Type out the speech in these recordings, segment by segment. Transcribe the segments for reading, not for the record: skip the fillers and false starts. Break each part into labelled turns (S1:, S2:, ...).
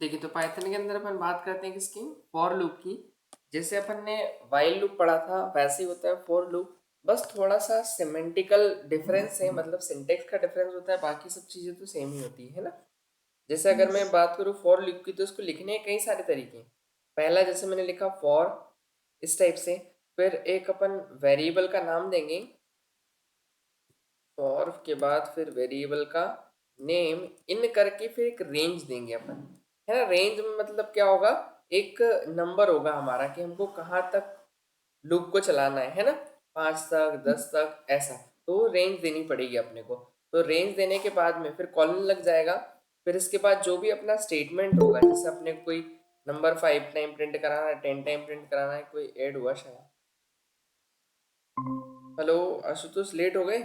S1: देखिए, तो पाइथन के अंदर अपन बात करते हैं किसकी, फॉर लूप की। जैसे अपन ने वाइल लूप पढ़ा था वैसे ही होता है फॉर लूप। बस थोड़ा सा सिमेंटिकल डिफरेंस है, मतलब सिंटेक्स का डिफरेंस होता है, बाकी सब चीज़ें तो सेम ही होती है ना। जैसे अगर
S2: यस।
S1: मैं बात करूँ फॉर लूप की, तो इसको लिखने के कई सारे तरीके हैं। पहला जैसे मैंने लिखा फॉर, इस टाइप से। फिर एक अपन वेरिएबल का नाम देंगे, फॉर के बाद फिर वेरिएबल का नेम इन करके फिर एक रेंज देंगे अपन, है ना। रेंज में मतलब क्या होगा, एक नंबर होगा हमारा कि हमको कहाँ तक लूप को चलाना है ना। 5 तक, 10 तक, ऐसा। तो रेंज देनी पड़ेगी अपने को। तो रेंज देने के बाद में फिर कॉलन लग जाएगा। फिर इसके बाद जो भी अपना स्टेटमेंट होगा, जैसे अपने को कोई नंबर 5 टाइम प्रिंट कराना है, 10 टाइम प्रिंट कराना है, कोई ऐड हुआ शायद। हेलो आशुतोष, लेट हो गए।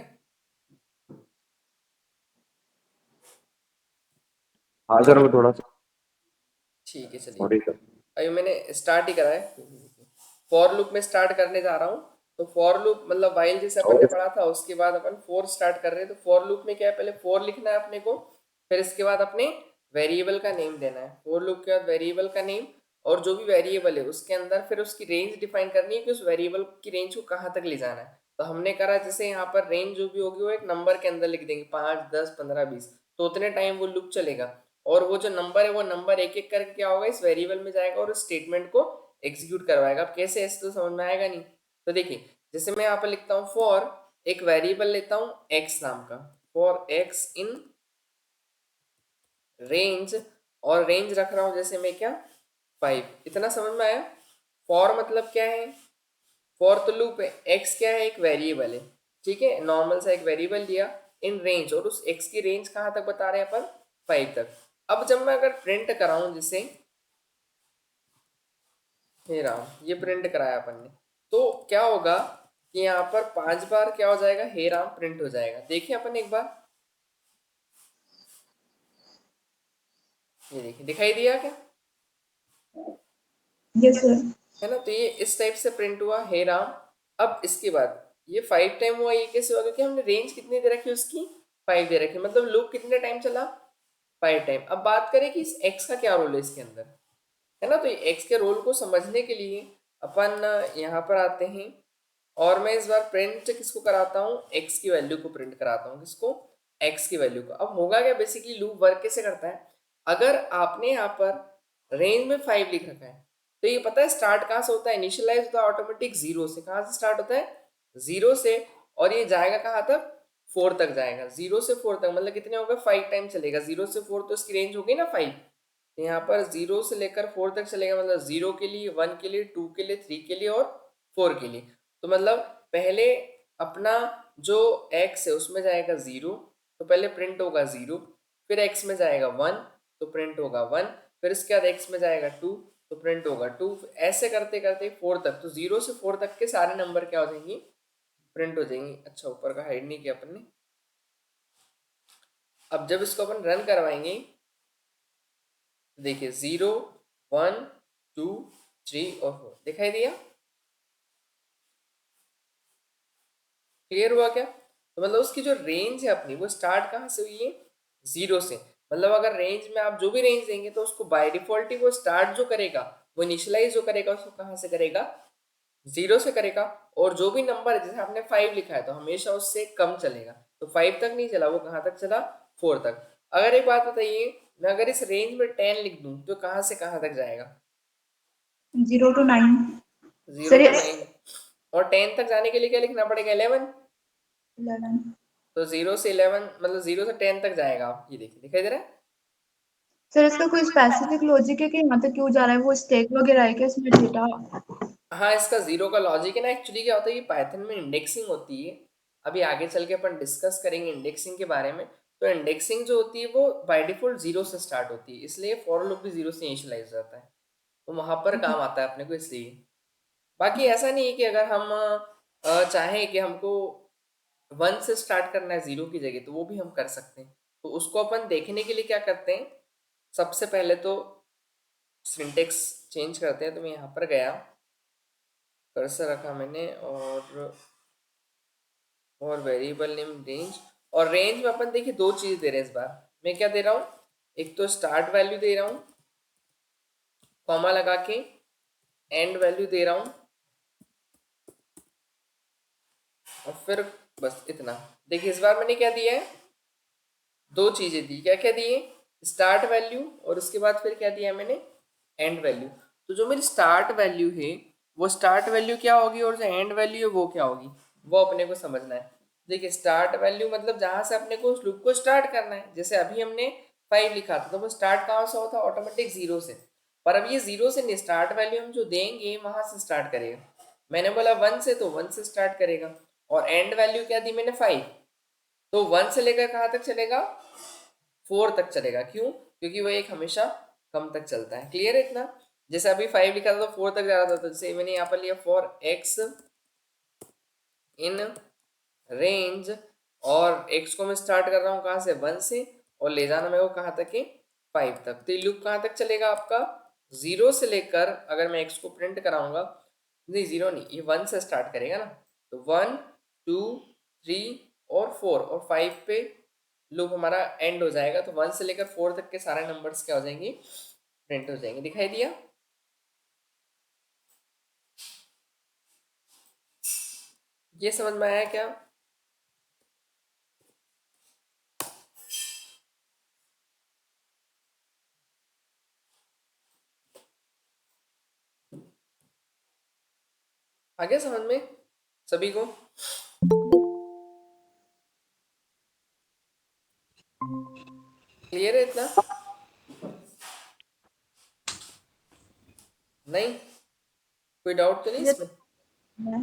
S2: हाँ सर, वो थोड़ा सा।
S1: ठीक है, चलिए।
S2: Sorry sir.
S1: अभी मैंने स्टार्ट ही करा है। फॉर लूप में स्टार्ट करने जा रहा हूँ। तो फॉर लूप मतलब वाइल जैसे अपन ने
S2: ओके
S1: पढ़ा था, उसके बाद अपन फोर स्टार्ट कर रहे हैं। तो फॉर लूप में क्या है, पहले फोर लिखना है अपने को। फिर इसके बाद अपने वेरिएबल का नेम देना है। फॉर लूप के बाद वेरिएबल का नेम, और जो भी वेरिएबल है उसके अंदर फिर उसकी रेंज डिफाइन करनी है कि उस वेरिएबल की रेंज को कहाँ तक ले जाना है। तो हमने करा, जैसे यहाँ पर रेंज जो भी होगी वो एक नंबर के अंदर लिख देंगे, 5, 10, 15, 20। तो उतने टाइम वो लूप चलेगा। और वो जो नंबर है वो नंबर एक एक करके क्या होगा, इस वेरिएबल में जाएगा और उस स्टेटमेंट को एग्जीक्यूट करवाएगा। अब कैसे, ऐसे तो समझ में आएगा नहीं। तो देखिए, जैसे मैं यहाँ पर लिखता हूँ फॉर, एक वेरिएबल लेता हूँ एक्स नाम का, फॉर एक्स इन रेंज। और रेंज रख रहा हूँ जैसे मैं क्या, 5। इतना समझ में आया। फॉर मतलब क्या है, फॉर तो लूप है, एक्स क्या है, एक वेरिएबल है। ठीक है, नॉर्मल सा एक वेरिएबल दिया इन रेंज, और उस एक्स की रेंज कहाँ तक बता रहे हैं अपन, 5 तक। अब जब मैं अगर प्रिंट कराऊं, जैसे हे राम, ये प्रिंट कराया अपन ने, तो क्या होगा कि यहाँ पर 5 बार क्या हो जाएगा, हे राम प्रिंट हो जाएगा। देखिए अपन एक बार, ये देखिए दिखाई दिया क्या,
S2: यस सर।
S1: है ना। तो ये इस टाइप से प्रिंट हुआ, हे राम। अब इसके बाद ये 5 टाइम हुआ, ये कैसे हुआ, क्योंकि हमने रेंज कितनी दे रखी उसकी, 5 दे रखी, मतलब लूप कितने टाइम चला, 5 टाइम। अब बात करें कि इस एक्स का क्या रोल है इसके अंदर, है ना। तो ये एक्स के रोल को समझने के लिए अपन यहाँ पर आते हैं, और मैं इस बार प्रिंट किसको कराता हूँ, एक्स की वैल्यू को प्रिंट कराता हूँ। किसको, एक्स की वैल्यू को। अब होगा क्या, बेसिकली लूप वर्क कैसे करता है, अगर आपने यहाँ पर रेंज में 5 लिख रखा है, तो ये पता है स्टार्ट कहाँ से होता है, इनिशियलाइज होता है ऑटोमेटिक जीरो से। कहाँ से स्टार्ट होता है, जीरो से। और ये जाएगा कहाँ तक, 4 तक जाएगा। जीरो से 4 तक मतलब कितने होगा, 5 टाइम चलेगा। जीरो से 4 तो इसकी रेंज होगी ना 5। यहाँ पर जीरो से लेकर 4 तक चलेगा, मतलब जीरो के लिए, 1 के लिए, 2 के लिए, 3 के लिए और 4 के लिए। तो मतलब पहले अपना जो x है उसमें जाएगा जीरो, तो पहले प्रिंट होगा जीरो। फिर x में जाएगा 1, तो प्रिंट होगा 1। फिर इसके बाद x में जाएगा 2, तो प्रिंट होगा 2। ऐसे करते करते 4 तक, तो जीरो से 4 तक के सारे नंबर क्या हो जाएंगे, प्रिंट हो जाएंगी। अच्छा, ऊपर का हाइड नहीं किया अपन ने। अब जब इसको अपन रन करवाएंगे, देखिए 0, 1, 2, 3 और 4 दिखाई दिया। क्लियर हुआ क्या। तो मतलब उसकी जो रेंज है अपनी, वो स्टार्ट कहाँ से हुई है, जीरो से। मतलब अगर रेंज में आप जो भी रेंज देंगे, तो उसको बाय डिफॉल्ट ही वो स्टार्ट जो करेगा, वो इनिशियलाइज जो करेगा, उसको कहाँ से करेगा, जीरो से करेगा। और जो भी नंबर है, जैसे आपने 5 लिखा है, तो हमेशा उससे कम चलेगा। तो 5 तक नहीं चला, वो कहाँ तक चला, 4 तक। अगर एक बात बताइए, मैं अगर इस रेंज में 10 लिख दूं, तो कहाँ से कहाँ तक जाएगा,
S2: 0 to 9।
S1: जीरो
S2: सर
S1: टू
S2: ये
S1: नाइन और 10 तक जाने के लिए क्या लिखना पड़ेगा, 11।
S2: 11।
S1: तो 0 से 11 मतलब 0 से 10 तक जाएगा। आप ये देखिए, दिखाई दे रहा है।
S2: सर इसका कोई स्पेसिफिक लॉजिक है कि यहाँ तक क्यों जा रहा है, वो स्टैक वगैरह है क्या इसमें डेटा?
S1: हाँ, इसका जीरो का लॉजिक है ना, एक्चुअली क्या होता है, ये पाइथन में इंडेक्सिंग होती है। अभी आगे चल के अपन डिस्कस करेंगे इंडेक्सिंग के बारे में। तो इंडेक्सिंग जो होती है वो बाय डिफॉल्ट जीरो से स्टार्ट होती है, इसलिए फॉर लूप भी जीरो से इनिशियलाइज हो जाता है। तो वहां पर
S2: ओके।
S1: काम आता है अपने को, इसलिए। बाकी ऐसा नहीं है कि अगर हम चाहें कि हमको 1 से स्टार्ट करना है जीरो की जगह, तो वो भी हम कर सकते हैं। तो उसको अपन देखने के लिए क्या करते हैं, सबसे पहले तो सिंटेक्स चेंज करते हैं। तो मैं यहाँ पर गया, कर्सर रखा मैंने, और वेरिएबल नेम रेंज। और रेंज में अपन देखिए दो चीज़ दे रहे हैं इस बार। मैं क्या दे रहा हूँ, एक तो स्टार्ट वैल्यू दे रहा हूँ, कॉमा लगा के एंड वैल्यू दे रहा हूं और फिर बस इतना। देखिए इस बार मैंने क्या दिया है, दो चीजें दी। क्या क्या दिए, स्टार्ट वैल्यू और उसके बाद फिर क्या दिया मैंने, एंड वैल्यू। तो जो मेरी स्टार्ट वैल्यू है वो स्टार्ट वैल्यू क्या होगी और जो एंड वैल्यू है वो क्या होगी, वो अपने को समझना है। देखिए स्टार्ट वैल्यू मतलब जहां से अपने को उस लूप को स्टार्ट करना है। जैसे अभी हमने 5 लिखा था तो वो स्टार्ट कहाँ से होता, ऑटोमेटिक जीरो से। पर अब ये जीरो से नहीं, स्टार्ट वैल्यू हम जो देंगे वहां से स्टार्ट करेगा। मैंने बोला 1 से तो 1 से स्टार्ट करेगा। और एंड वैल्यू क्या दी मैंने, 5। तो 1 से लेकर कहाँ तक चलेगा, 4 तक चलेगा। क्यों, क्योंकि वो एक हमेशा कम तक चलता है। क्लियर है इतना। जैसे अभी 5 लिखा था तो 4 तक जा रहा था, तो जैसे मैंने यहाँ पर लिया फॉर एक्स इन रेंज, और एक्स को मैं स्टार्ट कर रहा हूँ कहाँ से, 1 से, और ले जाना मेरे को कहाँ तक है, 5 तक। तो ये लूप कहाँ तक चलेगा आपका, 0 से लेकर, अगर मैं एक्स को प्रिंट कराऊंगा, नहीं 0 नहीं, ये 1 से स्टार्ट करेगा ना, तो 1 2 3 और 4 और 5 पे लूप हमारा एंड हो जाएगा। तो 1 से लेकर 4 तक के सारे नंबर्स क्या हो जाएंगे, प्रिंट हो जाएंगे। दिखाई दिया, ये समझ में आया क्या। आ गया समझ में सभी को। क्लियर है इतना, नहीं कोई डाउट तो नहीं
S2: ये
S1: इसमें।
S2: है।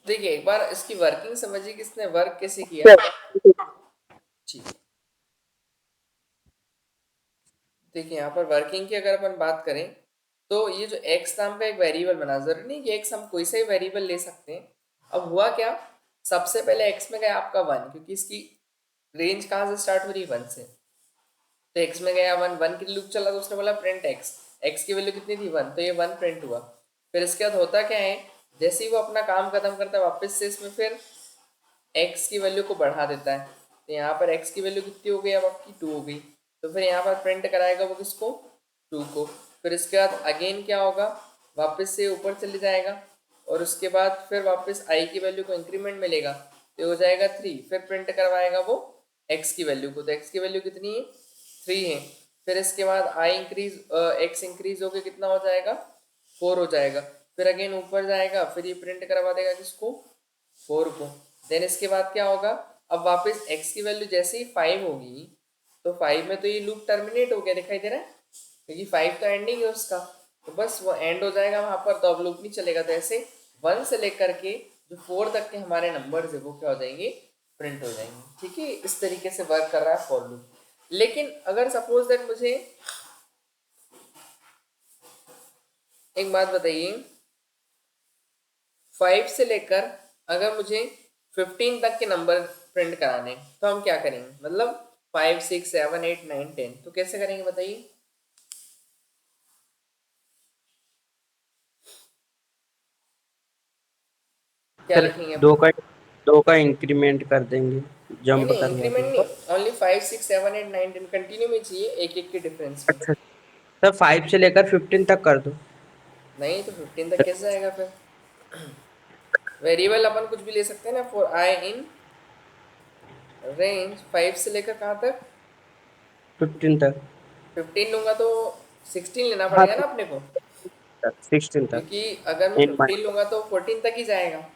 S1: देखिए एक बार इसकी वर्किंग समझिए कि इसने वर्क कैसे किया। ठीक है, देखिए यहाँ पर वर्किंग की अगर अपन बात करें तो ये जो x नाम का एक वेरिएबल बना, जरूरी नहीं कि x हम कोई सा ही वेरिएबल ले सकते हैं। अब हुआ क्या, सबसे पहले x में गया आपका 1, क्योंकि इसकी रेंज कहाँ से स्टार्ट हो रही है, 1 से। तो x में गया 1, 1 की लूप चला तो उसने बोला प्रिंट x, x की वैल्यू कितनी थी 1, तो ये 1 प्रिंट हुआ। फिर इसके बाद होता क्या है, जैसे ही वो अपना काम खत्म करता है वापस से इसमें फिर x की वैल्यू को बढ़ा देता है। तो यहाँ पर x की वैल्यू कितनी हो गई, अब आपकी 2 हो गई। तो फिर यहाँ पर प्रिंट कराएगा वो किसको, 2 को। फिर इसके बाद अगेन क्या होगा, वापस से ऊपर चले जाएगा, और उसके बाद फिर वापस i की वैल्यू को इंक्रीमेंट मिलेगा तो हो जाएगा 3। फिर प्रिंट करवाएगा वो x की वैल्यू को, तो x की वैल्यू कितनी है, 3 है। फिर इसके बाद x इंक्रीज होकर कितना हो जाएगा, 4 हो जाएगा। फिर अगेन ऊपर जाएगा, फिर ये प्रिंट करवा देगा किसको, 4 को। देन इसके बाद क्या होगा, अब वापस x की वैल्यू जैसे ही 5 होगी, तो 5 में तो ये लूप टर्मिनेट हो गया, दिखाई दे रहा है, क्योंकि 5 तो एंडिंग है उसका। तो बस वो एंड हो जाएगा वहां पर, तो अब लूप नहीं चलेगा। तो ऐसे 1 से लेकर के जो 4 तक के हमारे नंबर्स है वो क्या हो जाएंगे, प्रिंट हो जाएंगे। ठीक है, इस तरीके से वर्क कर रहा है फॉर लूप। लेकिन अगर सपोज दैट मुझे एक बात बताइए, 5 से लेकर अगर मुझे 15 तक के नंबर प्रिंट कराने तो हम क्या करेंगे, मतलब 5 6 7 8 9 10, तो कैसे करेंगे बताइए, क्या
S3: सर
S1: लिखेंगे
S3: दो
S1: अपन।
S3: का दो का इंक्रीमेंट कर देंगे,
S1: नहीं
S3: जंप
S1: नहीं
S3: करवा
S1: इंक्रीमेंट
S3: देंगे।
S1: नहीं, ओनली 5 6 7 8 9 10 कंटिन्यू में चाहिए, एक एक के डिफरेंस में।
S3: अच्छा सर, 5 से लेकर 15 तक कर दो।
S1: नहीं तो 15 तक कैसे आएगा फिर, वेरिएबल अपन कुछ भी ले सकते हैं ना, फॉर आई इन रेंज 5 से लेकर कहाँ तक,
S3: 15 तक।
S1: 15 लूंगा तो 16 लेना
S3: हाँ,
S1: पड़ेगा ना अपने को,
S3: 16 तक
S1: क्योंकि अगर मैं
S3: इन
S1: 15 लूंगा तो 14 तक ही जाएगा,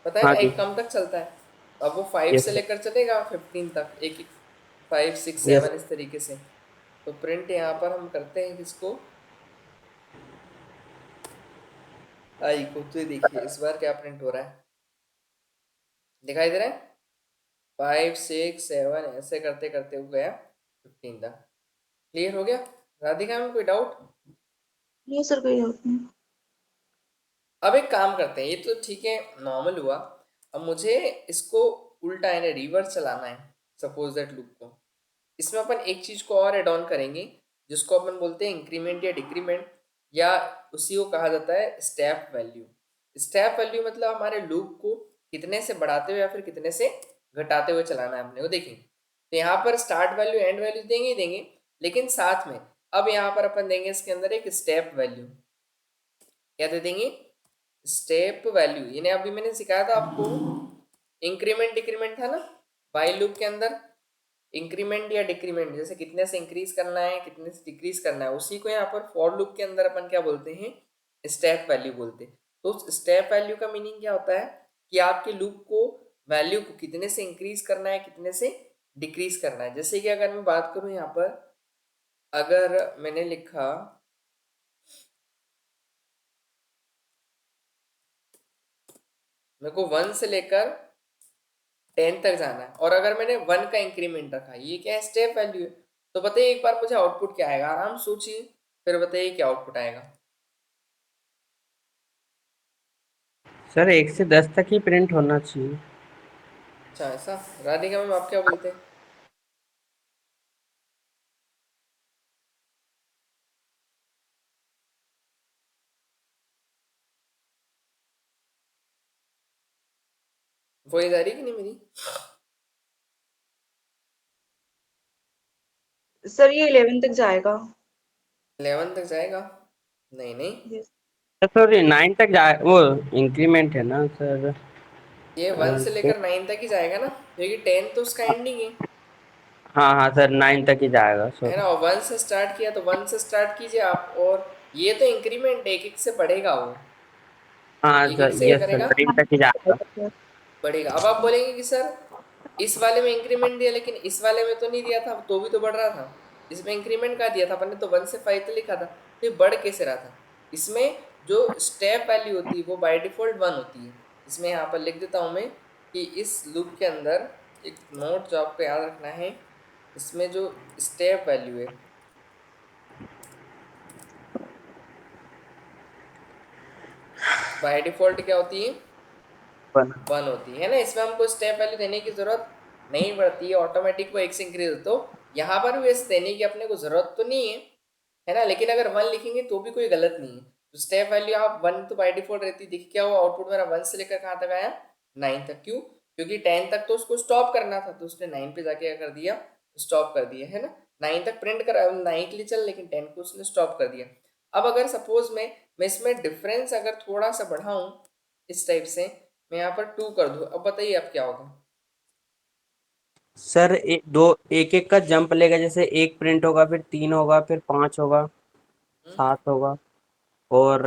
S1: पता है
S3: हाँ
S1: ना,
S3: जी।
S1: एक कम तक चलता है। तो अब वो 5
S3: यस
S1: से
S3: सर।
S1: लेकर चलेगा 15 तक, एक एक 5 6
S3: यस।
S1: 7 इस तरीके से। तो प्रिंट यहाँ पर हम करते हैं किसको, आई को। तो देखिए इस बार क्या प्रिंट हो रहा है, दिखाई दे रहा है, 5 6 7 ऐसे करते करते हो गया 15 तक। क्लियर हो गया राधिका में, कोई डाउट।
S2: नहीं सर, कोई डाउट नहीं।
S1: अब एक काम करते हैं, ये तो ठीक है नॉर्मल हुआ। अब मुझे इसको उल्टा यानी रिवर्स चलाना है, सपोज दैट लूप को। इसमें अपन एक चीज को और एड ऑन करेंगे, जिसको अपन बोलते हैं इंक्रीमेंट या डिक्रीमेंट, या उसी को कहा जाता है स्टेप वैल्यू। स्टेप वैल्यू मतलब हमारे लूप को कितने से बढ़ाते हुए या फिर कितने से घटाते हुए चलाना है अपने को। देखिए तो यहाँ पर स्टार्ट वैल्यू एंड वैल्यू देंगे ही देंगे, लेकिन साथ में अब यहाँ पर अपन देंगे इसके अंदर एक स्टेप वैल्यू। क्या दे देंगे? Step value. यानी अभी मैंने सिखाया था आपको, इंक्रीमेंट डिक्रीमेंट था ना वाइल लूप के अंदर, इंक्रीमेंट या डिक्रीमेंट, जैसे कितने से इंक्रीज करना है कितने से डिक्रीज करना है, उसी को यहाँ पर फॉर लूप के अंदर अपन क्या बोलते हैं? स्टेप वैल्यू बोलते हैं। तो स्टेप वैल्यू का मीनिंग क्या होता है कि आपके लूप को वैल्यू को कितने से इंक्रीज करना है कितने से डिक्रीज करना है। जैसे कि अगर मैं बात करूं यहाँ पर, अगर मैंने लिखा मेरे को 1 से लेकर 10 तक जाना है और अगर मैंने 1 का इंक्रीमेंट रखा, ये क्या है? स्टेप वैल्यू है। तो बताइए एक बार मुझे आउटपुट क्या आएगा, आराम सोचिए फिर बताइए क्या आउटपुट आएगा।
S3: सर 1 से 10 तक ही प्रिंट होना चाहिए।
S1: अच्छा ऐसा? राधिका मैम आप क्या बोलते हैं? वही जा रही कि नहीं मेरी?
S2: सर ये 11 तक जाएगा।
S1: 11 तक जाएगा? नहीं नहीं,
S2: यस।
S3: सॉरी 9 तक जाए, वो इंक्रीमेंट है ना सर।
S1: ये 1 से लेकर 9 तक ही जाएगा ना, क्योंकि 10 तो उसका एंडिंग
S3: हाँ हाँ सर 9 तक ही जाएगा
S1: है
S3: सॉरी।
S1: ना। 1 से स्टार्ट किया तो 1 से स्टार्ट कीजिए आप, और ये तो इंक्रीमेंट एक एक से बढ़ेगा, वो
S3: हाँ
S1: एक
S3: सर
S1: एक से क्या
S3: यस सर
S1: करेगा?
S3: 9 तक ही जाएगा।
S1: बढ़ेगा। अब आप बोलेंगे कि सर इस वाले में इंक्रीमेंट दिया लेकिन इस वाले में तो नहीं दिया था, तो भी तो बढ़ रहा था। इसमें इंक्रीमेंट का दिया था अपन ने, तो 1 से 5 तो लिखा था, तो ये बढ़ कैसे रहा था? इसमें जो स्टेप वैल्यू होती है वो बाय डिफॉल्ट 1 होती है। इसमें यहाँ पर लिख देता हूँ मैं कि इस लूप के अंदर एक नोट जो आपको याद रखना है, इसमें जो स्टेप वैल्यू है बाय डिफॉल्ट क्या होती है? 1 होती है ना। इसमें हमको स्टेप वैल्यू देने की जरूरत नहीं पड़ती है, ऑटोमेटिक वो 1 से इंक्रीज। तो यहाँ पर भी वैसे देने की अपने को जरूरत तो नहीं है ना, लेकिन अगर 1 लिखेंगे तो भी कोई गलत नहीं है। तो स्टेप वैल्यू आप 1 तो बाय डिफॉल्ट रहती है। देखिए क्या हुआ, आउटपुट मेरा 1 से लेकर कहाँ तक आया? 9 तक। क्यों? क्योंकि 10 तक तो उसको स्टॉप करना था, तो उसने 9 पे जाके क्या कर दिया? स्टॉप कर दिया, है ना। 9 तक प्रिंट करा, 9 के लिए चल, लेकिन 10 को उसने स्टॉप कर दिया। अब अगर सपोज मैं इसमें डिफरेंस अगर थोड़ा सा बढ़ाऊं इस टाइप से, मैं यहाँ पर 2 कर दूं, अब बताइए अब क्या होगा?
S3: सर एक एक का जंप लेगा, जैसे 1 प्रिंट होगा फिर 3 होगा फिर 5 होगा
S1: हम्म?
S3: 7 होगा और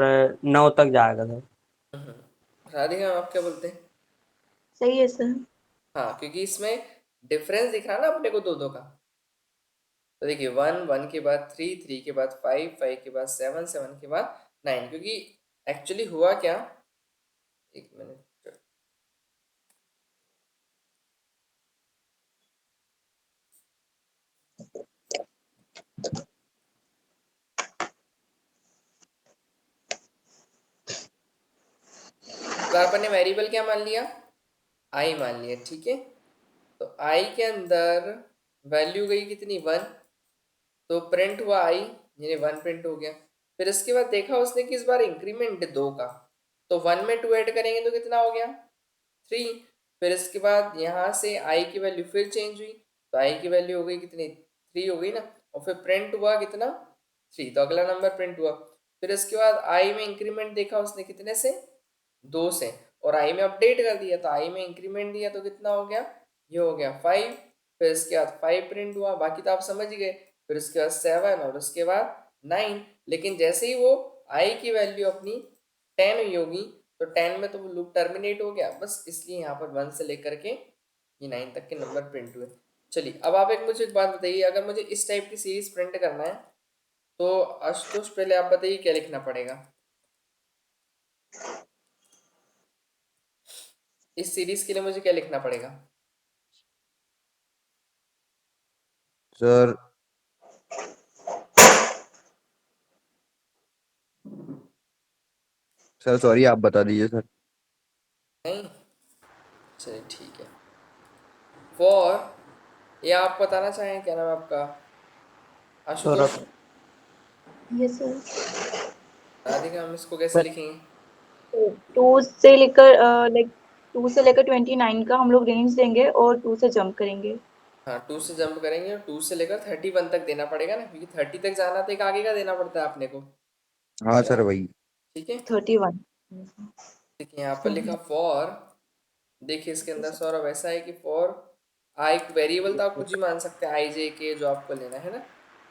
S3: 9 तक जाएगा सर।
S1: राधिका आप क्या बोलते हैं?
S2: सही है सर।
S1: हाँ, क्योंकि इसमें डिफरेंस दिख रहा है ना अपने को दो दो का। तो देखिए 1 1 के बाद 3 3 के बाद 5 5 के बाद 7 7 के बाद 9। क्योंकि एक्चुअली हुआ क्या, एक मिनट, तो अपन ने वेरिएबल क्या मान लिया? आई मान लिया, ठीक है। तो आई के अंदर वैल्यू गई कितनी? 1। तो प्रिंट हुआ आई, यानी 1 प्रिंट हो गया। फिर इसके बाद देखा उसने कि इस बार इंक्रीमेंट है 2 का, तो 1 में 2 ऐड करेंगे तो कितना हो गया? 3। फिर इसके बाद यहाँ से आई की वैल्यू फिर चेंज हुई, तो आई की वैल्यू हो गई कितनी? 3 हो गई ना। और फिर प्रिंट हुआ कितना? 3, तो अगला नंबर प्रिंट हुआ। फिर इसके बाद आई में इंक्रीमेंट देखा उसने कितने से? 2 से, और आई में अपडेट कर दिया, तो आई में इंक्रीमेंट दिया तो कितना हो गया? ये हो गया 5। फिर इसके बाद 5 प्रिंट हुआ, बाकी तो आप समझ ही गए। फिर उसके बाद 7 और उसके बाद 9। लेकिन जैसे ही वो आई की वैल्यू अपनी 10 हुई होगी, तो 10 में तो वो लूप टर्मिनेट हो गया, बस इसलिए यहाँ पर 1 से लेकर के ये 9 तक के नंबर प्रिंट हुए। चलिए अब आप एक मुझे एक बात बताइए, अगर मुझे इस टाइप की सीरीज प्रिंट करना है तो आशुतोष पहले आप बताइए क्या लिखना पड़ेगा? इस सीरीज के लिए मुझे क्या लिखना पड़ेगा?
S4: सर सर सॉरी आप बता दीजिए सर।
S1: नहीं, चलिए ठीक है। फॉर, ये आप बताना चाहें, क्या नाम है आपका? आशुतोष?
S3: सौरभ।
S2: Yes sir.
S1: राधिका हम इसको कैसे
S3: सर
S1: लिखेंगे?
S2: 2 से लेकर 29 का हम लोग रेंज देंगे और 2 से जंप करेंगे।
S1: हाँ 2 से जंप करेंगे और 2 से लेकर 31 तक देना पड़ेगा ना, क्योंकि 30 तक जाना तो एक आगे का देना पड़ता है अपने को,
S4: हाँ
S1: क्या?
S4: सर वही।
S1: ठीक है,
S2: 31।
S1: देखिए यहाँ पर लिखा फॉर, देखिए इसके अंदर सौरभ ऐसा है कि फॉर आई वेरिएबल तो आप कुछ भी मान सकते हैं, आई जे के जो आपको लेना है ना,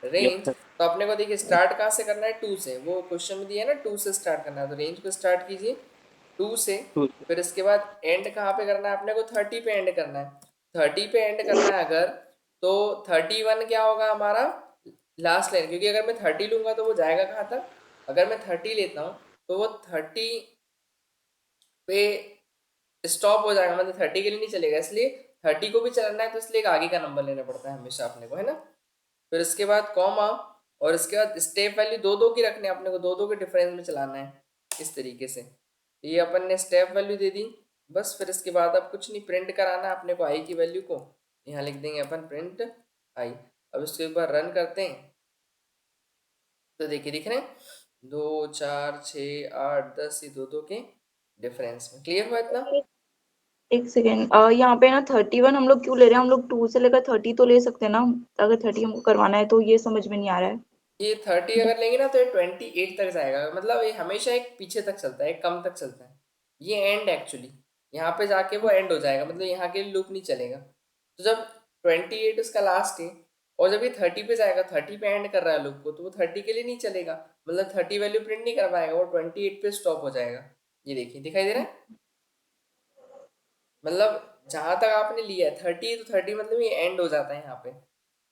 S3: यस
S1: रेंज।
S3: सर।
S1: तो अपने को देखिए स्टार्ट कहाँ से करना है, 2 से, वो क्वेश्चन में दिया है ना 2 से स्टार्ट करना है, तो रेंज को स्टार्ट कीजिए 2 से।
S3: टू।
S1: फिर इसके बाद एंड कहाँ पे करना है अपने को, 30 पे एंड करना है। 30 पे एंड करना है अगर, तो 31 क्या होगा हमारा लास्ट लाइन, क्योंकि अगर मैं 30 लूंगा तो वो जाएगा कहाँ तक, अगर मैं 30 लेता हूँ तो वो 30 पे स्टॉप हो जाएगा, मतलब 30 के लिए नहीं चलेगा, इसलिए 30 को भी चलाना है तो इसलिए एक आगे का नंबर लेना पड़ता है हमेशा अपने को, है ना। फिर इसके बाद कॉमा, और इसके बाद स्टेप वैल्यू दो दो की रखनी है अपने को, दो दो के डिफरेंस में चलाना है इस तरीके से। तो ये अपन ने स्टेप वैल्यू दे दी बस। फिर इसके बाद अब कुछ नहीं, प्रिंट कराना है अपने को आई की वैल्यू को, यहाँ लिख देंगे अपन प्रिंट आई। अब इसको एक बार रन करते हैं तो देखिए दिख रहे हैं 2 4 6 8 10, ये दो दो के डिफरेंस में। क्लियर हुआ इतना?
S2: एक सेकेंड, यहाँ पे ना 31 हम लोग क्यों ले रहे हैं? हम लोग 2 से लेकर 30 तो ले सकते हैं ना, अगर 30 हमको करवाना है तो ये समझ में नहीं आ रहा है।
S1: ये 30 अगर लेंगे ना तो ये 28 तक जाएगा, मतलब ये हमेशा एक पीछे तक चलता है, एक कम तक चलता है। ये एंड एक्चुअली यहाँ पे जाके वो एंड हो जाएगा, मतलब यहाँ के लूप नहीं चलेगा। तो जब 28 उसका लास्ट है, और जब ये 30 पे जाएगा, 30 पे एंड कर रहा है लूप को, तो वो 30 के लिए नहीं चलेगा, मतलब 30 वैल्यू प्रिंट नहीं कर पाएगा, वो 28 पे स्टॉप हो जाएगा। ये देखिए दिखाई दे रहा है, मतलब जहां तक आपने लिया है 30, तो 30 मतलब ये एंड हो जाता है यहाँ पे,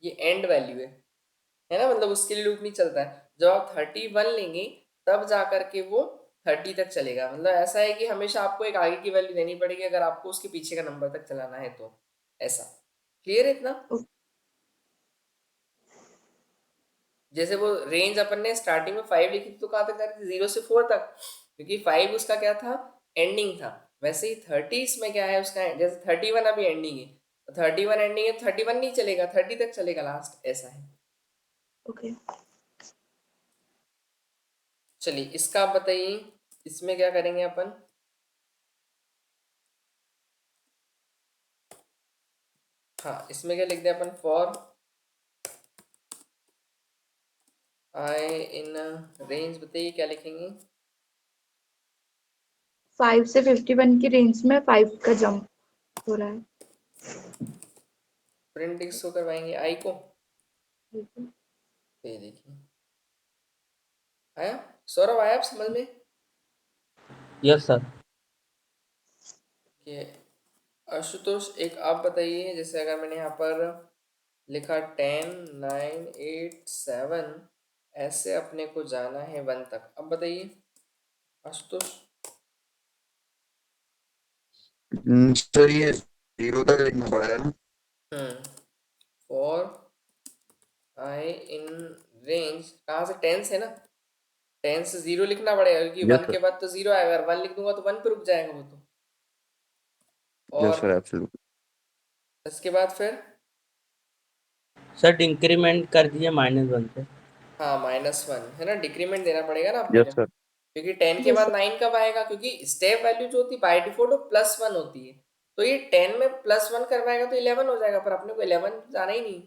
S1: ये एंड वैल्यू है ना, मतलब उसके लिए लूप नहीं चलता है। जब आप 31 लेंगे तब जा करके वो 30 तक चलेगा, मतलब ऐसा है कि हमेशा आपको एक आगे की वैल्यू देनी पड़ेगी अगर आपको उसके पीछे का नंबर तक चलाना है तो, ऐसा। क्लियर है इतना? जैसे वो रेंज अपन ने स्टार्टिंग में 5 लिखी थी तो कहाँ तक जा रही थी, 0 से 4 तक, क्योंकि 5 उसका क्या था, एंडिंग था। वैसे ही 30 इसमें क्या है उसका, जैसे 31 अभी एंडिंग है, तो 31 एंडिंग है, 31 नहीं चलेगा, 30 तक चलेगा लास्ट, ऐसा है।
S2: ओके।
S1: चलिए इसका आप बताइए, इसमें क्या करेंगे अपन। हाँ इसमें क्या लिख दें अपन, फॉर आई इन रेंज, बताइए क्या लिखेंगे।
S2: 5 से 51 की रेंज में 5 का जंप हो रहा है।
S1: प्रिंट इसको करवाएंगे आई को,
S2: ठीक है।
S1: तो ये देखिए आया, सौरभ आया आप समझ में
S3: यस सर।
S1: कि आशुतोष एक आप बताइए, जैसे अगर मैंने यहाँ पर लिखा 10 9 8 7, ऐसे अपने को जाना है 1 तक, अब बताइए आशुतोष।
S4: सर ये 0 तक लिखना पड़ेगा ना।
S1: फॉर आई इन रेंज, कहाँ से, 10 से ना, 10 से 0 लिखना पड़ेगा, क्योंकि
S4: यस
S1: 1
S4: सर।
S1: के बाद तो 0 आएगा, अगर 1 लिख दूंगा तो 1 पे रुक जाएगा वो तो।
S4: यस
S1: और
S4: सर एब्सोल्युटली।
S1: इसके बाद फिर,
S3: सर इंक्रीमेंट कर दिए -1 से।
S1: हाँ -1 है ना, डिक्रीमेंट देना पड़ेगा ना अपने को,
S4: यस सर।
S1: क्योंकि 10 के
S2: यस
S1: बाद 9 कब आएगा, क्योंकि स्टेप वैल्यू जो होती है बाय डिफॉल्ट वो +1 होती है, तो ये 10 में +1 करवाएगा तो 11 हो जाएगा, पर अपने को 11 जाना ही नहीं,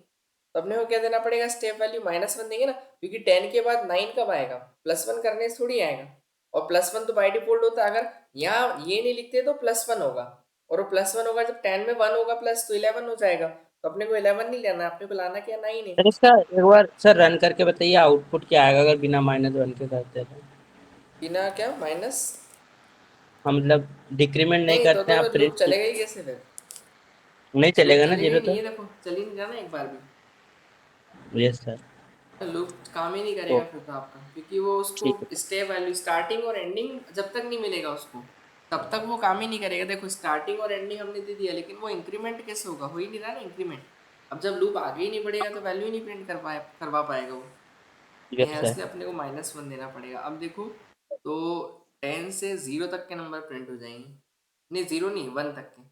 S1: तो अपने को क्या देना पड़ेगा, स्टेप वैल्यू -1 देंगे ना, क्योंकि 10 के बाद 9 कब आएगा, +1 करने से थोड़ी आएगा, और +1 तो बाय डिफॉल्ट होता है, अगर यहाँ ये नहीं लिखते तो +1 होगा, और वो +1 होगा जब 10 में 1 होगा प्लस, तो 11 हो जाएगा, तो अपने को 11 नहीं लेना, अपने को लाना क्या, 9 है।
S3: सर इसका एक बार सर रन करके बताइए आउटपुट क्या आएगा अगर बिना -1 के करते हैं तो।
S1: बिना क्या माइनस,
S3: हम मतलब डिक्रीमेंट नहीं
S1: नहीं तो
S3: करते हैं, आप
S1: लूप
S3: प्रिंट
S1: चलेगा ही कैसे फिर,
S3: नहीं
S1: लूप
S3: चलेगा ना
S1: चलेगा
S3: 0
S1: ही नहीं,
S3: तो।
S1: ये देखो चल ही नहीं जाना एक बार भी,
S3: यस सर।
S1: लूप काम ही नहीं
S3: तो
S1: करेगा फिर तो आपका, क्योंकि वो उसको
S3: ठीक है।
S1: स्टेप वैल्यू स्टार्टिंग और एंडिंग जब तक नहीं मिलेगा उसको, तब तक वो काम ही नहीं करेगा। देखो स्टार्टिंग और एंडिंग हमने दे दिया, लेकिन वो इंक्रीमेंट कैसे होगा, हो ही नहीं रहा ना इंक्रीमेंट। अब जब लूप आगे ही नहीं बढ़ेगा तो वैल्यू ही नहीं प्रिंट करवा पाएगा वो,
S3: यस
S1: यहाँ
S3: सर।
S1: इसलिए अपने को -1 देना पड़ेगा। अब देखो तो 10 से 0 तक के नंबर प्रिंट हो जाएंगे, नहीं 0 नहीं 1 तक के,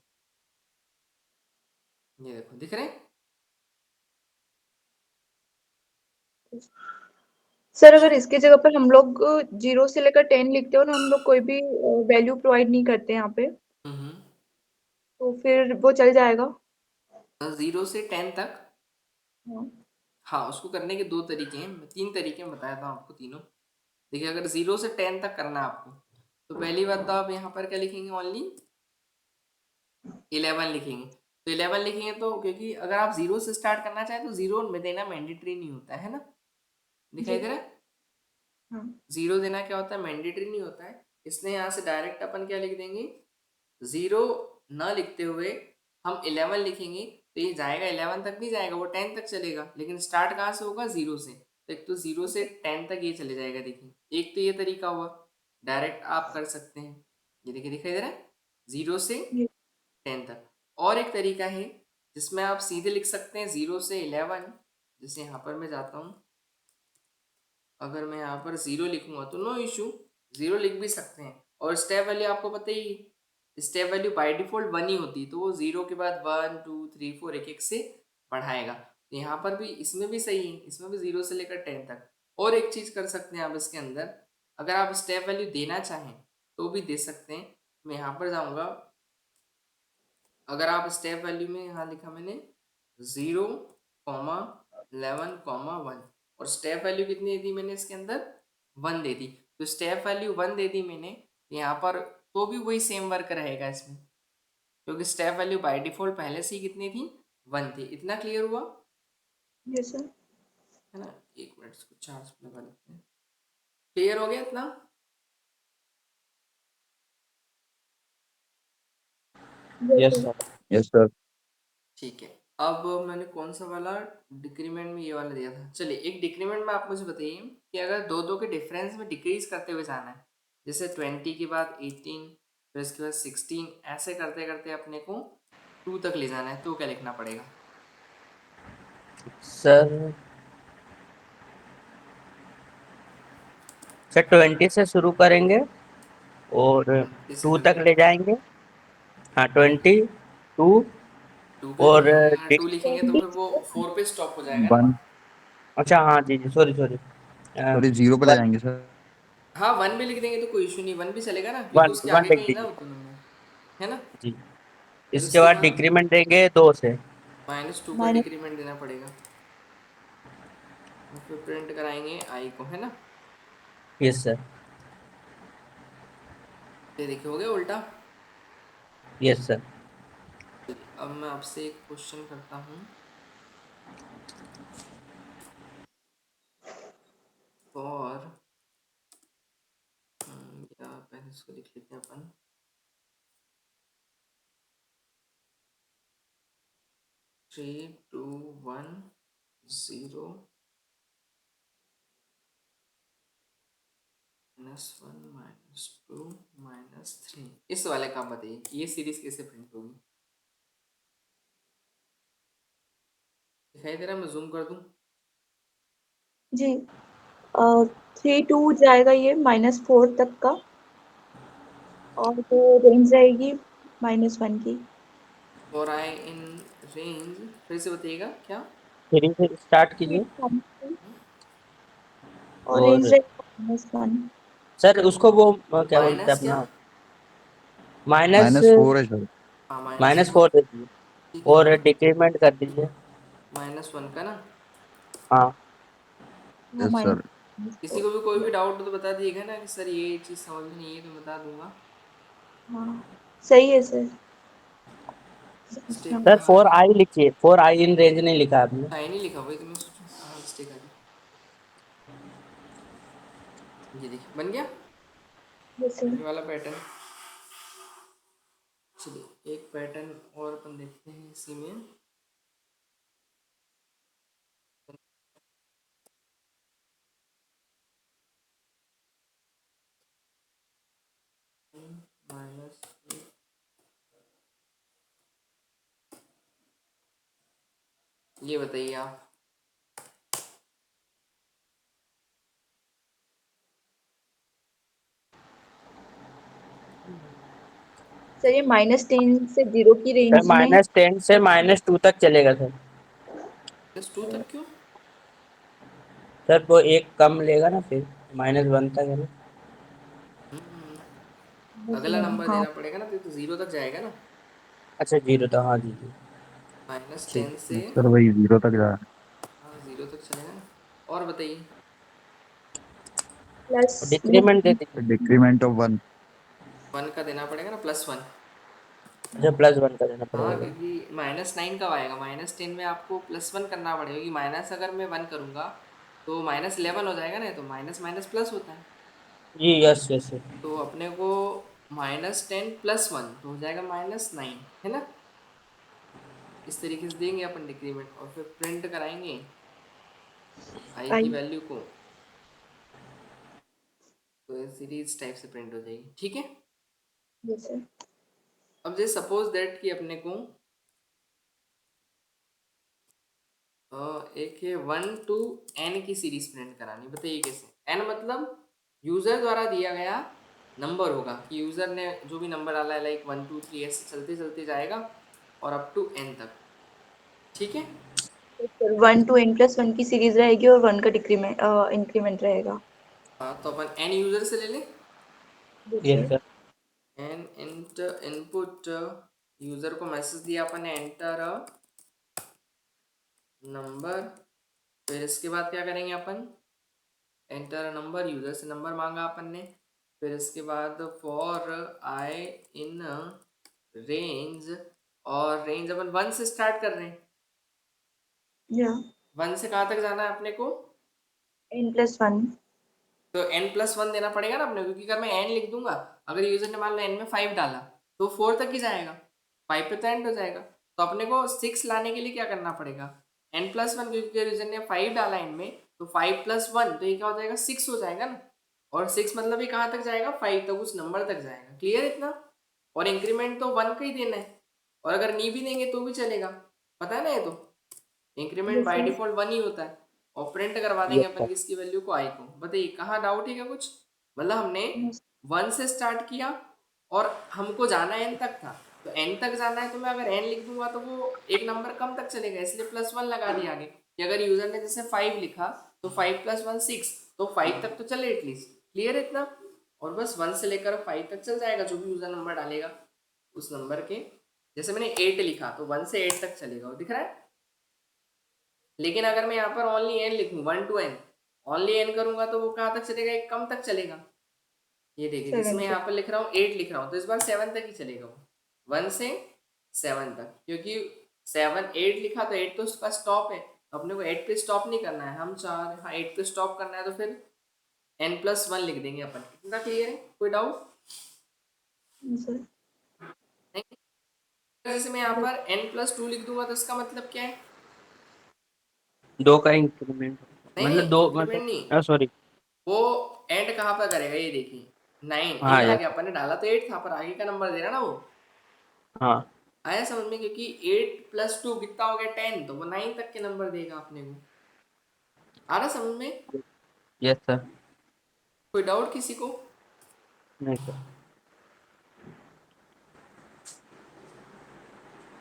S1: ये देखो दिख रहे हैं।
S2: सर अगर इसकी जगह पर हम लोग 0 से लेकर 10 लिखते हो ना, हम लोग कोई भी वैल्यू प्रोवाइड नहीं करते यहाँ पे,
S1: हम्म।
S2: तो फिर वो चल जाएगा।
S1: 0 से 10 तक।
S2: हाँ,
S1: हाँ, उसको करने के 2 तरीके हैं, मैं 3 तरीके में बताया था आपको तीनों। देखिए, अगर 0 से 10 तक करना है आपको, तो पहली बात तो आप यहाँ पर क्या लिखेंगे, ओनली 11 लिखेंगे। तो 11 लिखेंगे तो, क्योंकि अगर आप 0 से स्टार्ट करना चाहें तो 0 में देना मैंडेटरी नहीं होता है ना,
S2: जी,
S1: दिखाई दे रहा है?
S2: हाँ,
S1: 0 देना क्या होता है, मैंडेटरी नहीं होता है। इसलिए यहाँ से डायरेक्ट अपन क्या लिख देंगे, 0 न लिखते हुए हम 11 लिखेंगे, तो ये जाएगा 11 तक नहीं जाएगा, वो 10 तक चलेगा, लेकिन स्टार्ट कहाँ से होगा, 0 से। तो एक तो 0 से 10 तक ये चले जाएगा। देखिए, एक तो ये तरीका हुआ, डायरेक्ट आप कर सकते हैं, ये देखिए दिखाई दे रहा है, 0 से
S2: जी,
S1: 10 तक। और एक तरीका है जिसमें आप सीधे लिख सकते हैं 0 से 11। जैसे यहाँ पर मैं जाता हूँ, अगर मैं यहाँ पर 0 लिखूंगा तो नो इशू, 0 लिख भी सकते हैं। और स्टेप वैल्यू आपको पता ही, स्टेप वैल्यू बाय डिफॉल्ट 1 ही होती है, तो वो 0 के बाद 1 2 3 4 एक एक से बढ़ाएगा। तो यहाँ पर भी, इसमें भी सही है, इसमें भी 0 से लेकर 10 तक। और एक चीज़ कर सकते हैं आप इसके अंदर, अगर आप स्टेप वैल्यू देना चाहें तो भी दे सकते हैं। मैं यहाँ पर जाऊँगा, अगर आप स्टेप वैल्यू में यहाँ लिखा मैंने 0 कॉमा 11 कॉमा 1, और स्टेप वैल्यू कितनी दे दी मैंने इसके अंदर, 1 दे दी। तो स्टेप वैल्यू 1 दे दी मैंने यहाँ पर, तो भी वही सेम वर्क रहेगा इसमें, क्योंकि स्टेप वैल्यू बाय डिफॉल्ट पहले से ही कितनी थी, 1 थी। इतना क्लियर हुआ
S2: यस सर,
S1: है ना? एक मिनट, इसको चार्ज पे लगा लेते हैं। क्लियर हो गया इतना?
S2: Yes
S3: yes
S2: sir,
S3: sir.
S4: Yes sir.
S1: ठीक है। अब मैंने कौन सा वाला डिक्रीमेंट में, ये वाला दिया था। चलिए, एक डिक्रीमेंट में आप मुझे बताइए कि अगर दो दो के डिफरेंस में डिक्रीज करते हुए जाना है, जैसे 20 के बाद 18, फिर इसके बाद 16, ऐसे करते करते अपने को 2 तक ले जाना है, तो क्या लिखना पड़ेगा?
S3: सर सर 20 से शुरू करेंगे और
S1: 20 से
S3: 2
S1: शुरू
S3: तक ले
S1: करेंगे,
S3: जाएंगे। हाँ 20 2
S1: 2 पे
S3: और
S1: लिखेंगे, अगर 2 लिखेंगे तो
S2: 20
S1: फिर वो 4 पे स्टॉप हो जाएगा ना।
S4: वन,
S3: अच्छा हाँ जी जी, सॉरी सॉरी।
S4: सॉरी, जीरो पे ले जाएंगे सर।
S1: हाँ, 1 भी लिख देंगे तो कोई इशू नहीं, 1 भी चलेगा ना, क्योंकि
S3: वन
S1: उसके
S3: वन
S1: आगे
S3: लिख
S1: कहीं ना
S3: दीजिए
S1: होते नंबर, है ना?
S3: जी।
S1: फिर
S3: इसके
S1: उसके
S3: बाद
S1: बाद
S3: डिक्रीमेंट देंगे 2 से।
S1: -2 का
S2: माइनस,
S1: डिक्रीमेंट देना पड़ेगा, और फिर प्रिंट कराएंगे आई को, है ना?
S3: Yes sir.
S1: ये देखिए, हो गया उल्टा।
S3: Yes sir.
S1: चलिए, अब मैं आपसे एक क्वेश्चन करता हूँ, और या पहले इसको लिख लेते हैं अपन। 3 2 1 0 -1 -2 -3, इस वाले का आप बताइए, ये सीरीज कैसे प्रिंट होगी? दिखाई दे रहा है? मैं जूम कर दूं?
S2: जी, 3 2 जाएगा ये -4 तक का, और वो रेंज रहेगी -1 की।
S1: और आई इन रेंज, फिर से बताइएगा क्या?
S3: 3 से स्टार्ट कीजिए।
S2: और
S3: और
S2: रेंज रहेगा -1।
S3: सर उसको वो क्या बोलते हैं
S1: माइनस क्या?
S3: अपना, माइनस
S4: -4 है सर।
S1: हाँ,
S3: -4
S1: -4।
S3: दे दीजिए
S1: ठीक है,
S3: और डिक्रीमेंट कर दीजिए।
S1: -1 का ना।
S3: हाँ
S2: हाँ,
S4: यस सर।
S1: किसी को भी कोई भी डाउट हो तो बता दिएगा ना, कि सर ये चीज़ समझ में नहीं है, तो बता दूंगा।
S2: हाँ, सही है सर।
S1: मिस्टेक
S3: सर
S1: कहाँ
S3: फोर
S1: है?
S3: आई लिखिए, 4 आई इन रेंज नहीं लिखा आपने।
S1: आई नहीं लिखा, वही तो मैं सोचूं कहाँ मिस्टेक आ गई। ये देखिए, बन गया
S2: यस सर।
S1: ये वाला पैटर्न। चलिए, एक पैटर्न और अपन देखते हैं इसी में। माइनस, ये बताइए आप।
S2: सर ये -10 से 0 की
S3: सर
S2: रेंज में है।
S3: -10 से -2 तक चलेगा सर।
S1: +2 तक क्यों?
S3: सर वो एक कम लेगा ना, फिर -1 तक है ना।
S1: अगला नंबर
S2: हाँ,
S1: देना पड़ेगा ना, तो 0 तक जाएगा ना।
S3: अच्छा 0 तो हाँ जी जी।
S1: -10 से
S4: सर वही 0 तक जा रहा है।
S1: हाँ 0 तक चलेगा ना। और बताइए
S2: प्लस
S3: डिक्रीमेंट दे दीजिए।
S4: Decrement of 1।
S1: 1 का देना पड़ेगा ना, +1।
S3: अच्छा +1 का देना
S1: हाँ
S3: पड़ेगा।
S1: क्योंकि -9 कब आएगा, -10 में आपको +1 करना पड़ेगा, क्योंकि माइनस अगर मैं 1 करूँगा तो -11 हो जाएगा ना, तो माइनस माइनस प्लस होता है।
S3: जी यस यस यस।
S1: तो अपने को -10 +1 तो हो जाएगा -9, है ना। इस तरीके से देंगे अपन डिक्रीमेंट और फिर प्रिंट कराएंगे आई की
S2: आई।
S1: वैल्यू को, तो ये सीरीज टाइप से प्रिंट हो जाएगी, ठीक है।
S2: Yes sir.
S1: अब जैसे सपोज दैट कि अपने को एक है 1 to n की सीरीज प्रिंट करानी, बताइए कैसे। n मतलब यूजर द्वारा दिया गया नंबर होगा, कि यूजर ने जो भी नंबर डाला है, लाइक 1 2 3 ऐसे चलते चलते जाएगा और अप टू n तक, ठीक है।
S2: सर 1 to n+1 की सीरीज रहेगी और 1 का डिक्रीमेंट इंक्रीमेंट रहेगा।
S1: हाँ तो अपन n यूजर से ले लें।
S2: Yes
S3: yes
S2: sir.
S3: Sir.
S1: n input user को मैसेज दिया अपन ने, एंटर नंबर, फिर इसके बाद क्या करेंगे अपन, एंटर नंबर, यूजर से नंबर मांगा अपन ने, फिर इसके बाद फॉर आई इन रेंज, और रेंज अपन 1 से स्टार्ट कर रहे हैं।
S2: या
S1: 1 से कहाँ तक जाना है अपने को,
S2: n+1।
S1: तो n+1 देना पड़ेगा ना अपने को, क्योंकि अगर मैं n लिख दूंगा, अगर यूजर ने मान लो n में 5 डाला तो 4 तक ही जाएगा, 5 पे तो एंड हो जाएगा। तो अपने को 6 लाने के लिए क्या करना पड़ेगा, n+1, क्योंकि यूजर ने 5 डाला n में, तो 5+1 तो ये क्या हो जाएगा, 6 हो जाएगा ना। और 6 मतलब ये कहाँ तक जाएगा, 5 तक, उस नंबर तक जाएगा, क्लियर इतना। और इंक्रीमेंट तो 1 का ही देना है, और अगर नहीं भी देंगे तो भी चलेगा, पता है ना ये तो। Increment
S2: yes
S1: by
S2: sir.
S1: Default 1 ही होता है, और प्रिंट करवा देंगे
S3: यस
S1: अपन
S3: सर।
S1: किसकी वैल्यू को, आई को। बताइए कहाँ डाउट है क्या कुछ, मतलब हमने 1 से स्टार्ट किया और हमको जाना n तक था, तो n तक जाना है, तो मैं अगर n लिख दूंगा तो वो एक नंबर कम तक चलेगा, इसलिए +1 लगा दिया आगे, कि अगर यूजर ने जैसे 5 लिखा तो 5+1 6, तो 5 तक तो चले एटलीस्ट, क्लियर है इतना। और बस 1 से लेकर 5 तक चल जाएगा, जो भी यूजर नंबर डालेगा उस नंबर के, जैसे मैंने 8 लिखा तो 1 से 8 तक चलेगा, वो दिख रहा है। लेकिन अगर मैं यहाँ पर ओनली n लिखूँ, 1 to n, ओनली n करूंगा तो वो कहाँ तक चलेगा, एक कम तक चलेगा। ये देखिए जैसे
S2: 7
S1: मैं
S2: सर।
S1: यहाँ पर लिख रहा हूँ 8 लिख रहा हूँ, तो इस बार 7 तक ही चलेगा वो, 1 से 7 तक, क्योंकि 8 लिखा तो 8 तो उसका स्टॉप है, तो अपने को 8 पे स्टॉप नहीं करना है, हम चाह रहे हाँ 8 पे स्टॉप करना है, तो फिर n+1 लिख देंगे अपन। इतना क्लियर है, कोई डाउट
S2: सर।
S1: नहीं। जैसे मैं यहाँ पर n+2 लिख दूंगा तो इसका मतलब क्या है,
S3: 2 का इंक्रीमेंट,
S1: नहीं
S3: मतलब 2
S1: इंक्रीमेंट नहीं,
S3: मतलब सॉरी।
S1: वो एंड कहाँ पर करेगा, ये देखिए 9
S3: हाँ
S1: 8 आ
S3: यस।
S1: गया, अपन ने डाला तो 8 था, पर आगे का नंबर दे रहा ना वो,
S3: हाँ
S1: आया समझ में, क्योंकि 8+2 कितना हो गया 10, तो वो 9 तक के नंबर देगा अपने को, आ रहा समझ में।
S3: Yes sir.
S1: कोई डाउट किसी को,
S3: नहीं सर।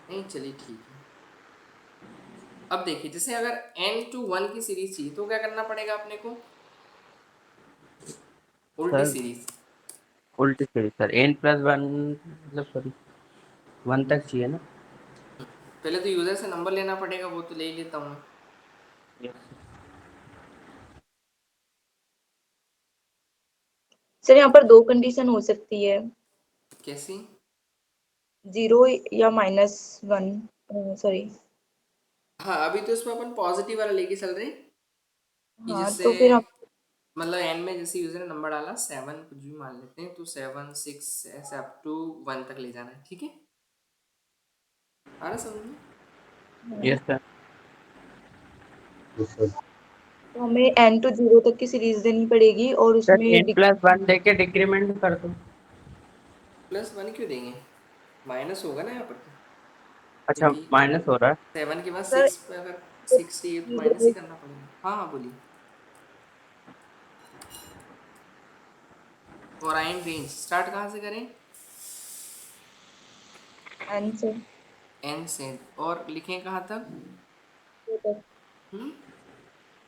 S1: नहीं चलिए ठीक है। अब देखिए जैसे अगर n to 1 की सीरीज चाहिए तो क्या करना पड़ेगा अपने को, उल्टी
S3: सर
S1: सीरीज।
S3: उल्टी सीरीज सर, n+1 मतलब सॉरी 1 तक चाहिए ना।
S1: पहले तो यूजर से नंबर लेना पड़ेगा, वो तो ले ही लेता हूँ मैं।
S3: यस।
S2: सर यहाँ पर 2 कंडीशन हो सकती है,
S1: कैसी,
S2: 0 या -1। सॉरी।
S1: हाँ अभी तो इसमें अपन पॉजिटिव वाला लेके चल रहे हैं, कि
S2: हाँ
S1: जिससे
S2: तो फिर हम
S1: मतलब n में जैसे यूजर ने नंबर डाला 7 कुछ भी मान लेते हैं, तो 7 6 ऐसे अप टू 1 तक ले जाना है, ठीक है, आ रहा समझ में।
S3: Yes sir.
S2: तो हमें n to 0 तक की सीरीज देनी पड़ेगी और
S3: सर
S2: उसमें
S3: n+1 देके डिक्रीमेंट कर दो।
S1: +1 क्यों देंगे, माइनस होगा ना यहाँ पर तो,
S3: अच्छा
S1: क्योंकि
S3: माइनस हो रहा है।
S1: 7 के बाद
S2: सर
S1: 6 पे अगर 6 चाहिए तो माइनस ही करना पड़ेगा। हाँ हाँ बोलिए। और आइन रेंज स्टार्ट कहाँ से करें,
S2: n से
S1: n से, और लिखें कहाँ तक,
S2: 0 तक।
S1: हम्म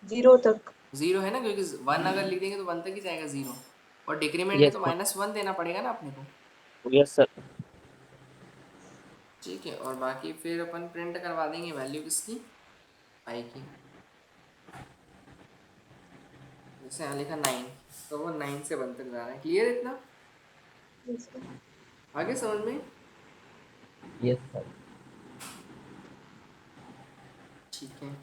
S2: 0 तक।
S1: 0 है ना, क्योंकि 1 अगर लिख देंगे तो 1 तक ही जाएगा 0, और डिक्रीमेंट है
S3: यस
S1: तो
S3: सर।
S1: -1 देना पड़ेगा ना अपने को।
S3: Yes sir.
S1: ठीक है, और बाकी फिर अपन प्रिंट करवा देंगे वैल्यू किसकी, आई की। जैसे यहाँ लिखा 9, तो वो 9 से 1 तक जा रहा है। क्लियर इतना? आगे समझ में?
S3: Yes sir.
S1: ठीक है,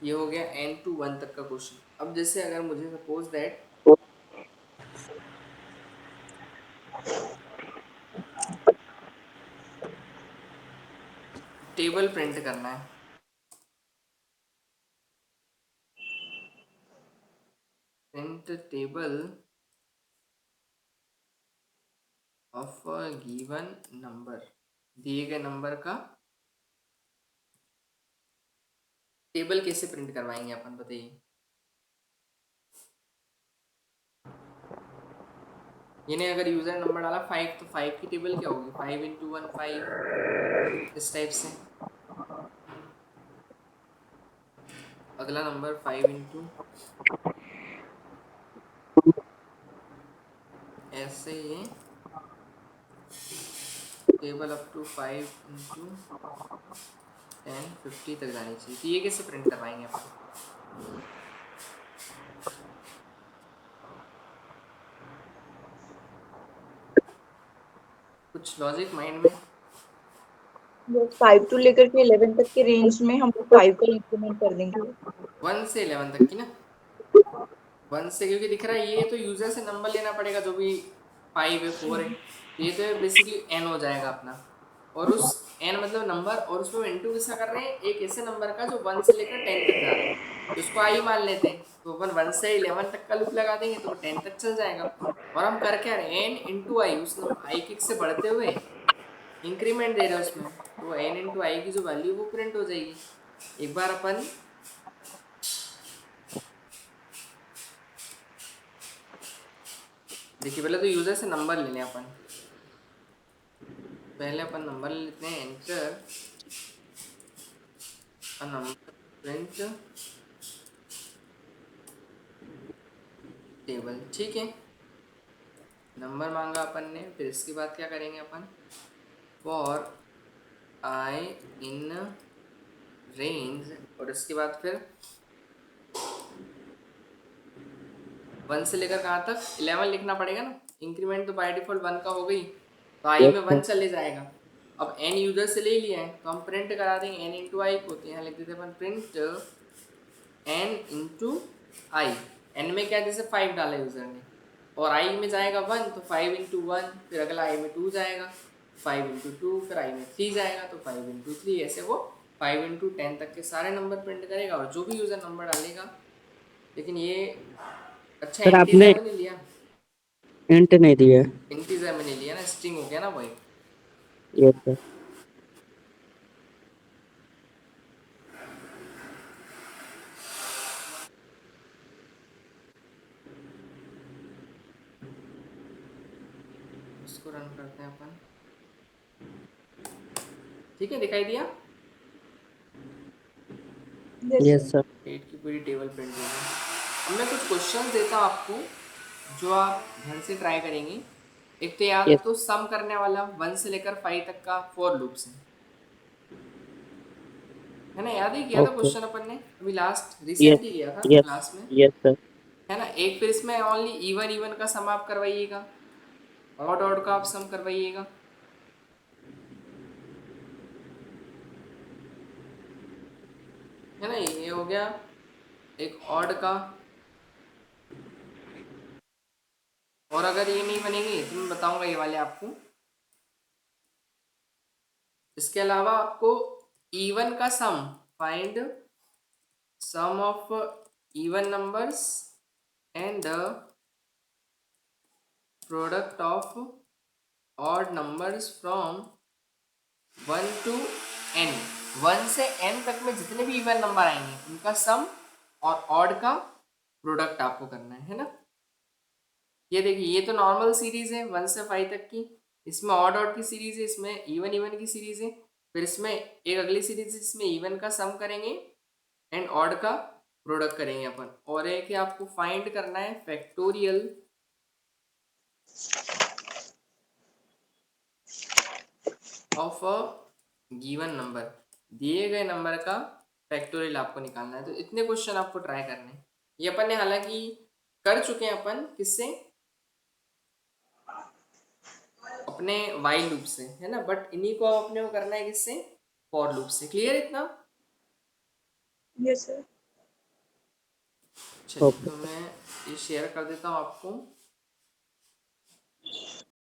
S1: ये हो गया n to 1 तक का क्वेश्चन। अब जैसे अगर मुझे सपोज दैट टेबल प्रिंट करना है, print table of a given number, दिए गए नंबर का टेबल कैसे प्रिंट करवाएंगे अपन, बताइए। यानी अगर यूजर नंबर डाला 5, तो 5 की टेबल क्या होगी, 5 इंटू 1 5, इस टाइप से। अगला नंबर 5 इंटू, ऐसे ये टेबल अप टू 5 इंटू 10 50 तक जानी चाहिए। तो ये कैसे प्रिंट करवाएंगे अपन, कुछ लॉजिक माइंड में?
S2: 5 टू लेकर के 11 तक के रेंज में हम लोग 5 का इंक्रीमेंट कर देंगे।
S1: 1 से 11 तक की ना, 1 से, क्योंकि दिख रहा है ये तो यूजर से नंबर लेना पड़ेगा, जो भी 5 है 4 है, ये तो बेसिकली n हो जाएगा अपना। और उस n मतलब नंबर, और उसमें इंटू किसका कर रहे हैं, एक ऐसे नंबर का जो 1 से लेकर 10 तक जा रहा है, तो उसको i मान लेते हैं। तो अपन 1 से 11 तक का लूप लगा देंगे तो वो 10 तक चल जाएगा। और हम कर क्या रहे हैं, n इंटू आई, उस i किक से बढ़ते हुए इंक्रीमेंट दे रहे हैं उसमें, तो n इंटू आई की जो वैल्यू वो प्रिंट हो जाएगी। एक बार अपन देखिए, पहले तो यूजर से नंबर ले लें अपन, पहले अपन नंबर लेते हैं, enter a number print table. ठीक है, नंबर मांगा अपन ने, फिर इसके बाद क्या करेंगे अपन, फॉर आई इन रेंज, और इसके बाद फिर 1 से लेकर कहाँ तक, 11 लिखना पड़ेगा ना, इंक्रीमेंट तो बाय डिफॉल्ट 1 का हो गई, तो आई में 1 चले जाएगा। अब n यूजर से ले लिया है, तो हम प्रिंट करा देंगे n इंटू आई को, तो यहाँ लिख देते अपन प्रिंट n इंटू आई। n में क्या, जैसे 5 डाला यूजर ने, और i में जाएगा 1, तो 5 इंटू 1, फिर अगला i में 2 जाएगा, 5 इंटू 2, फिर i में 3 जाएगा, तो 5 इंटू 3, ऐसे वो 5 इंटू 10 तक के सारे नंबर प्रिंट करेगा, और जो भी यूजर नंबर डालेगा। लेकिन ये अच्छा
S3: सर आपने
S1: इंटीजर में नहीं लिया,
S3: इंट नहीं दिया।
S1: इंटीजर में नहीं लिया ना, स्ट्रिंग हो गया ना वही।
S3: Yes sir.
S1: इसको रन करते हैं अपन, ठीक है, दिखाई दिया,
S3: यस सर।
S1: 8 की पूरी टेबल प्रिंट हो गई। अब मैं कुछ क्वेश्चन देता हूँ आपको, जो आप घर से ट्राई करेंगे। एक तो याद
S3: यस
S1: तो सम करने वाला 1 से लेकर 5 तक का फॉर लूप से, है ना, याद ही किया था
S3: ओके।
S1: क्वेश्चन अपन ने अभी लास्ट
S3: यस
S1: रिसेंटली किया था
S3: यस
S1: क्लास में,
S3: यस सर।
S1: है ना। एक फिर इसमें ओनली इवन इवन का सम आप करवाइएगा, ऑड ऑड का आप सम करवाइएगा, है ना। ये हो गया एक ऑड का, और अगर ये नहीं बनेगी तो मैं बताऊंगा ये वाले आपको। इसके अलावा आपको इवन का sum, find sum of even numbers and the product of odd numbers from 1 to n, 1 से n तक में जितने भी इवन नंबर आएंगे उनका सम और ऑड का प्रोडक्ट आपको करना है ना। ये देखिए, ये तो नॉर्मल सीरीज है 1 से 5 तक की, इसमें ऑड ऑड की सीरीज है, इसमें इवन इवन की सीरीज है, फिर इसमें एक अगली सीरीज है जिसमें इवन का सम करेंगे एंड ऑड का प्रोडक्ट करेंगे अपन। और एक है आपको फाइंड करना है factorial of a given number, दिए गए नंबर का फैक्टोरियल आपको निकालना है। तो इतने क्वेश्चन आपको ट्राई करने हैं। ये अपन ने हालांकि कर चुके हैं अपन किससे, अपने वाइल लूप से, है ना, बट इन्हीं को अपने को करना है किससे, फॉर लूप से। क्लियर इतना?
S2: Yes sir.
S1: चलिए
S3: ओके
S1: तो मैं ये शेयर कर देता हूँ आपको।